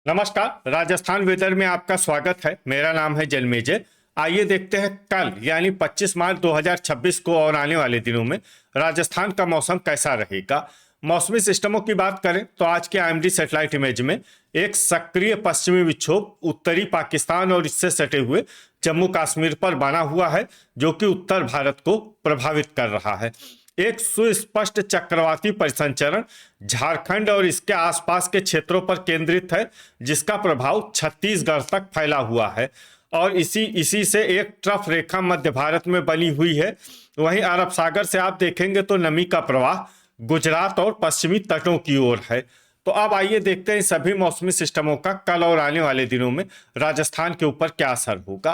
नमस्कार। राजस्थान वेदर में आपका स्वागत है। मेरा नाम है जन्मेजय। आइए देखते हैं कल यानी 25 मार्च 2026 को और आने वाले दिनों में राजस्थान का मौसम कैसा रहेगा। मौसमी सिस्टमों की बात करें तो आज के आईएमडी सैटेलाइट इमेज में एक सक्रिय पश्चिमी विक्षोभ उत्तरी पाकिस्तान और इससे सटे हुए जम्मू कश्मीर पर बना हुआ है, जो कि उत्तर भारत को प्रभावित कर रहा है। एक सुस्पष्ट चक्रवाती परिसंचरण झारखंड और इसके आसपास के क्षेत्रों पर केंद्रित है, जिसका प्रभाव छत्तीसगढ़ तक फैला हुआ है और इसी इसी से एक ट्रफ रेखा मध्य भारत में बनी हुई है। वहीं अरब सागर से आप देखेंगे तो नमी का प्रवाह गुजरात और पश्चिमी तटों की ओर है। तो अब आइए देखते हैं सभी मौसमी सिस्टमों का कल और आने वाले दिनों में राजस्थान के ऊपर क्या असर होगा।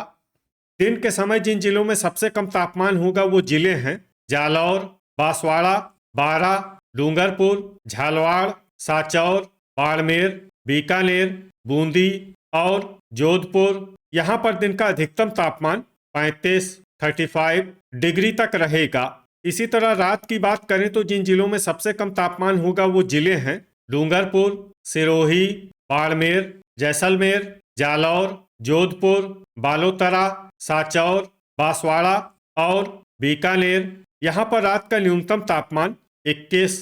दिन के समय जिन जिलों में सबसे कम तापमान होगा वो जिले हैं जालौर, बांसवाड़ा, बारां, डूंगरपुर, झालावाड़, सांचौर, बाड़मेर, बीकानेर, बूंदी और जोधपुर। यहाँ पर दिन का अधिकतम तापमान 35 डिग्री तक रहेगा। इसी तरह रात की बात करें तो जिन जिलों में सबसे कम तापमान होगा वो जिले हैं डूंगरपुर, सिरोही, बाड़मेर, जैसलमेर, जालौर, जोधपुर, बालोतरा, सांचौर, बांसवाड़ा और बीकानेर। यहाँ पर रात का न्यूनतम तापमान 21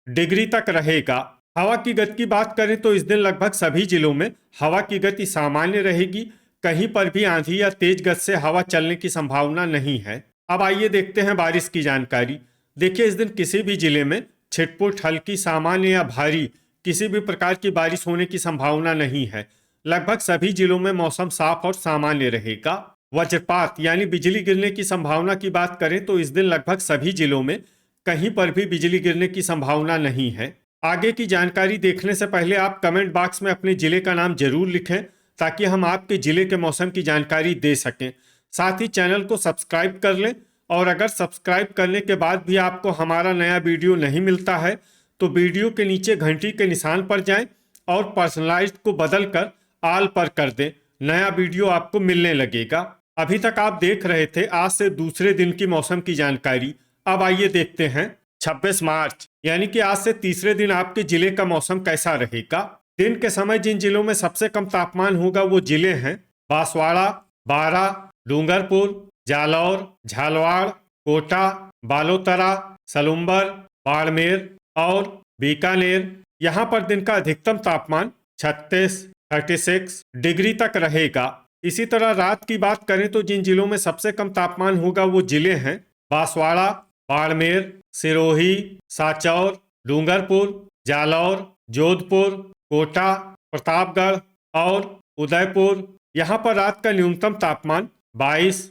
डिग्री तक रहेगा। हवा की गति की बात करें तो इस दिन लगभग सभी जिलों में हवा की गति सामान्य रहेगी। कहीं पर भी आंधी या तेज गति से हवा चलने की संभावना नहीं है। अब आइए देखते हैं बारिश की जानकारी। देखिए, इस दिन किसी भी जिले में छिटपुट हल्की सामान्य या भारी किसी भी प्रकार की बारिश होने की संभावना नहीं है। लगभग सभी जिलों में मौसम साफ और सामान्य रहेगा। वज्रपात यानी बिजली गिरने की संभावना की बात करें तो इस दिन लगभग सभी जिलों में कहीं पर भी बिजली गिरने की संभावना नहीं है। आगे की जानकारी देखने से पहले आप कमेंट बॉक्स में अपने जिले का नाम जरूर लिखें, ताकि हम आपके जिले के मौसम की जानकारी दे सकें। साथ ही चैनल को सब्सक्राइब कर लें और अगर सब्सक्राइब करने के बाद भी आपको हमारा नया वीडियो नहीं मिलता है तो वीडियो के नीचे घंटी के निशान पर जाएं और पर्सनलाइज्ड को बदलकर ऑल पर कर दें। नया वीडियो आपको मिलने लगेगा। अभी तक आप देख रहे थे आज से दूसरे दिन की मौसम की जानकारी। अब आइए देखते हैं 26 मार्च यानी कि आज से तीसरे दिन आपके जिले का मौसम कैसा रहेगा। दिन के समय जिन जिलों में सबसे कम तापमान होगा वो जिले हैं बांसवाड़ा, बारां, डूंगरपुर, जालौर, झालावाड़, कोटा, बालोतरा, सलुम्बर, बाड़मेर और बीकानेर। यहाँ पर दिन का अधिकतम तापमान 36 डिग्री तक रहेगा। इसी तरह रात की बात करें तो जिन जिलों में सबसे कम तापमान होगा वो जिले हैं बांसवाड़ा, बाड़मेर, सिरोही, सांचौर, डूंगरपुर, जालौर, जोधपुर, कोटा, प्रतापगढ़ और उदयपुर। यहाँ पर रात का न्यूनतम तापमान 22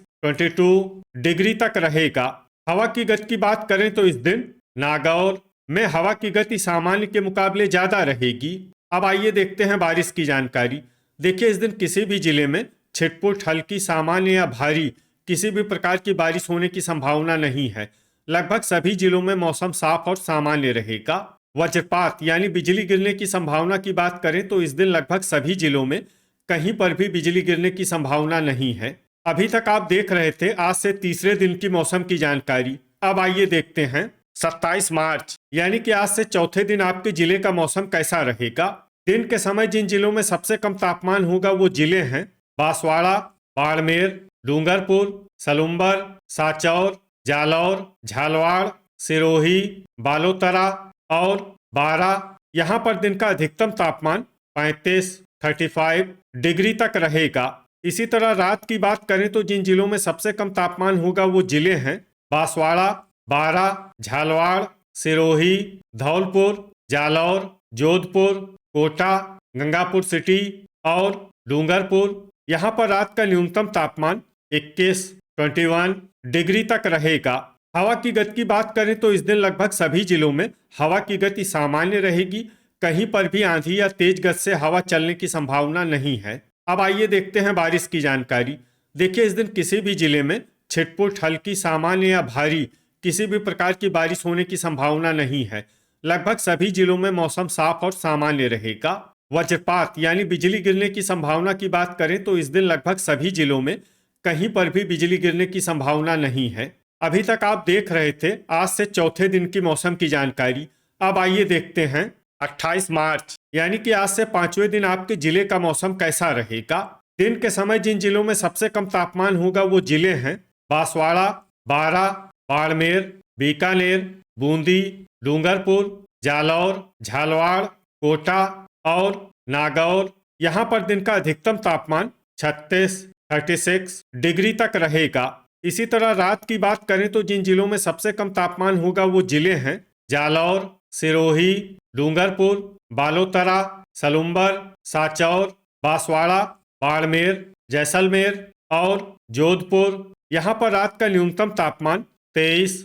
डिग्री तक रहेगा। हवा की गति की बात करें तो इस दिन नागौर में हवा की गति सामान्य के मुकाबले ज्यादा रहेगी। अब आइए देखते हैं बारिश की जानकारी। देखिए, इस दिन किसी भी जिले में छिटपुट हल्की सामान्य या भारी किसी भी प्रकार की बारिश होने की संभावना नहीं है। लगभग सभी जिलों में मौसम साफ और सामान्य रहेगा। वज्रपात यानी बिजली गिरने की संभावना की बात करें तो इस दिन लगभग सभी जिलों में कहीं पर भी बिजली गिरने की संभावना नहीं है। अभी तक आप देख रहे थे आज से तीसरे दिन की मौसम की जानकारी। अब आइए देखते हैं 27 मार्च यानी कि आज से चौथे दिन आपके जिले का मौसम कैसा रहेगा। दिन के समय जिन जिलों में सबसे कम तापमान होगा वो जिले हैं बांसवाड़ा, बाड़मेर, डूंगरपुर, सलुम्बर, सांचौर, जालौर, झालावाड़, सिरोही, बालोतरा और बारां। यहाँ पर दिन का अधिकतम तापमान 35 डिग्री तक रहेगा। इसी तरह रात की बात करें तो जिन जिलों में सबसे कम तापमान होगा वो जिले हैं बांसवाड़ा, बारां, झालावाड़, सिरोही, धौलपुर, जालौर, जोधपुर, कोटा, गंगापुर सिटी और डूंगरपुर। यहाँ पर रात का न्यूनतम तापमान 21 डिग्री तक रहेगा। हवा की गति की बात करें तो इस दिन लगभग सभी जिलों में हवा की गति सामान्य रहेगी। कहीं पर भी आंधी या तेज गति से हवा चलने की संभावना नहीं है। अब आइए देखते हैं बारिश की जानकारी। देखिए, इस दिन किसी भी जिले में छिटपुट हल्की सामान्य या भारी किसी भी प्रकार की बारिश होने की संभावना नहीं है। लगभग सभी जिलों में मौसम साफ और सामान्य रहेगा। वज्रपात यानी बिजली गिरने की संभावना की बात करें तो इस दिन लगभग सभी जिलों में कहीं पर भी बिजली गिरने की संभावना नहीं है। अभी तक आप देख रहे थे आज से चौथे दिन की मौसम की जानकारी। अब आइए देखते हैं 28 मार्च यानी कि आज से 5वें दिन आपके जिले का मौसम कैसा रहेगा। दिन के समय जिन जिलों में सबसे कम तापमान होगा वो जिले हैं बांसवाड़ा, बारां, बाड़मेर, बीकानेर, बूंदी, डूंगरपुर, जालौर, झालावाड़, कोटा और नागौर। यहाँ पर दिन का अधिकतम तापमान 36 डिग्री तक रहेगा। इसी तरह रात की बात करें तो जिन जिलों में सबसे कम तापमान होगा वो जिले हैं जालौर, सिरोही, डूंगरपुर, बालोतरा, सलुम्बर, साचौर, बांसवाड़ा, बाड़मेर, जैसलमेर और जोधपुर। यहाँ पर रात का न्यूनतम तापमान 23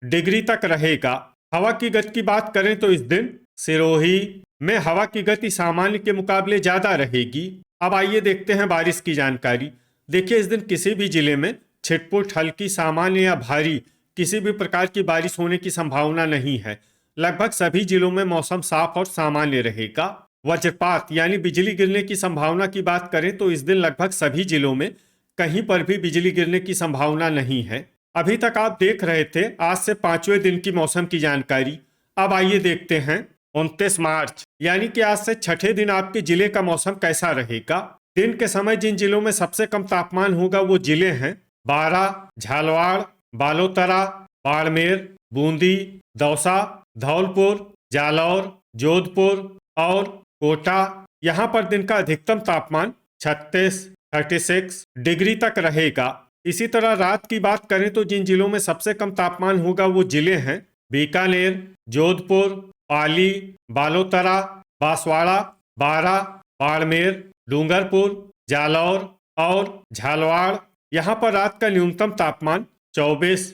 डिग्री तक रहेगा। हवा की गति की बात करें तो इस दिन सिरोही में हवा की गति सामान्य के मुकाबले ज्यादा रहेगी। अब आइए देखते हैं बारिश की जानकारी। देखिए, इस दिन किसी भी जिले में छिटपुट, हल्की, सामान्य या भारी किसी भी प्रकार की बारिश होने की संभावना नहीं है। लगभग सभी जिलों में मौसम साफ और सामान्य रहेगा। वज्रपात यानी बिजली गिरने की संभावना की बात करें तो इस दिन लगभग सभी जिलों में कहीं पर भी बिजली गिरने की संभावना नहीं है। अभी तक आप देख रहे थे आज से 5वें दिन की मौसम की जानकारी। अब आइए देखते हैं 29 मार्च यानी कि आज से 6ठे दिन आपके जिले का मौसम कैसा रहेगा। दिन के समय जिन जिलों में सबसे कम तापमान होगा वो जिले हैं बारां, झालावाड़, बालोतरा, बाड़मेर, बूंदी, दौसा, धौलपुर, जालौर, जोधपुर और कोटा। यहाँ पर दिन का अधिकतम तापमान 36 डिग्री तक रहेगा। इसी तरह रात की बात करें तो जिन जिलों में सबसे कम तापमान होगा वो जिले हैं बीकानेर, जोधपुर, पाली, बालोतरा, बांसवाड़ा, बारां, बाड़मेर, डूंगरपुर, जालौर और झालावाड़। यहाँ पर रात का न्यूनतम तापमान 24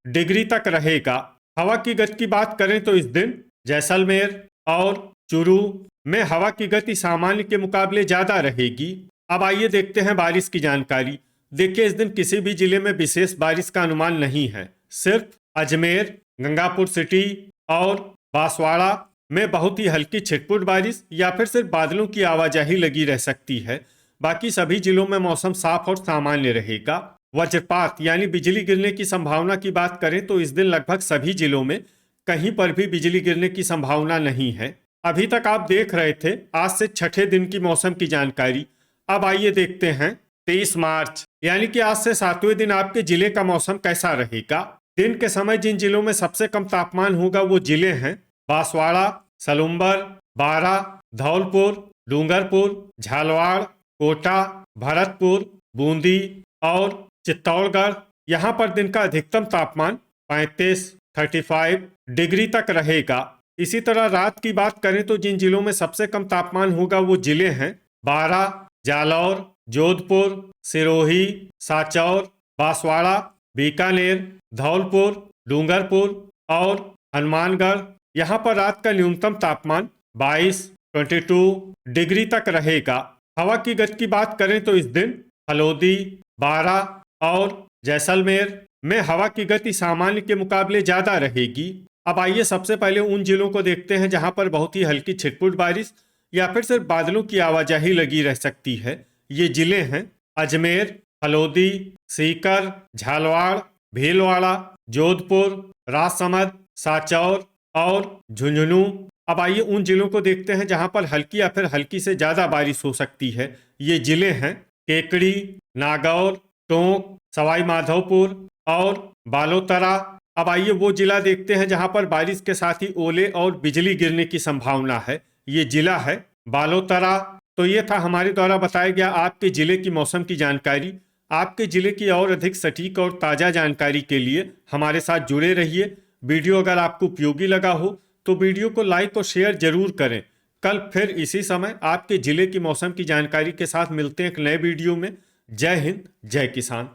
डिग्री तक रहेगा। हवा की गति की बात करें तो इस दिन जैसलमेर और चूरू में हवा की गति सामान्य के मुकाबले ज्यादा रहेगी। अब आइए देखते हैं बारिश की जानकारी। देखिए, इस दिन किसी भी जिले में विशेष बारिश का अनुमान नहीं है। सिर्फ अजमेर, गंगापुर सिटी और बांसवाड़ा में बहुत ही हल्की छिटपुट बारिश या फिर सिर्फ बादलों की आवाजाही लगी रह सकती है। बाकी सभी जिलों में मौसम साफ और सामान्य रहेगा। वज्रपात यानी बिजली गिरने की संभावना की बात करें तो इस दिन लगभग सभी जिलों में कहीं पर भी बिजली गिरने की संभावना नहीं है। अभी तक आप देख रहे थे आज से 6ठे दिन की मौसम की जानकारी। अब आइए देखते हैं 23 मार्च यानी कि आज से 7वें दिन आपके जिले का मौसम कैसा रहेगा। दिन के समय जिन जिलों में सबसे कम तापमान होगा वो जिले हैं बांसवाड़ा, सलुम्बर, बारां, धौलपुर, डूंगरपुर, झालावाड़, कोटा, भरतपुर, बूंदी और चित्तौड़गढ़। यहाँ पर दिन का अधिकतम तापमान 35 डिग्री तक रहेगा। इसी तरह रात की बात करें तो जिन जिलों में सबसे कम तापमान होगा वो जिले हैं बारां, जालौर, जोधपुर, सिरोही, साचौर, बांसवाड़ा, बीकानेर, धौलपुर, डूंगरपुर और हनुमानगढ़। यहाँ पर रात का न्यूनतम तापमान 22 डिग्री तक रहेगा। हवा की गति की बात करें तो इस दिन हलोदी, बारां और जैसलमेर में हवा की गति सामान्य के मुकाबले ज्यादा रहेगी। अब आइए सबसे पहले उन जिलों को देखते हैं जहां पर बहुत ही हल्की छिटपुट बारिश या फिर सिर्फ बादलों की आवाजाही लगी रह सकती है। ये जिले हैं अजमेर, हलोदी, सीकर, झालावाड़, भीलवाड़ा, जोधपुर, राजसमंद, साचौर और झुंझुनू। अब आइए उन जिलों को देखते हैं जहां पर हल्की या फिर हल्की से ज्यादा बारिश हो सकती है। ये जिले हैं केकड़ी, नागौर, टोंक, सवाई माधोपुर और बालोतरा। अब आइए वो जिला देखते हैं जहां पर बारिश के साथ ही ओले और बिजली गिरने की संभावना है। ये जिला है बालोतरा। तो ये था हमारे द्वारा बताया गया आपके जिले की मौसम की जानकारी। आपके जिले की और अधिक सटीक और ताज़ा जानकारी के लिए हमारे साथ जुड़े रहिए। वीडियो अगर आपको उपयोगी लगा हो तो वीडियो को लाइक और शेयर जरूर करें। कल फिर इसी समय आपके जिले की मौसम की जानकारी के साथ मिलते हैं एक नए वीडियो में। जय हिंद, जय किसान।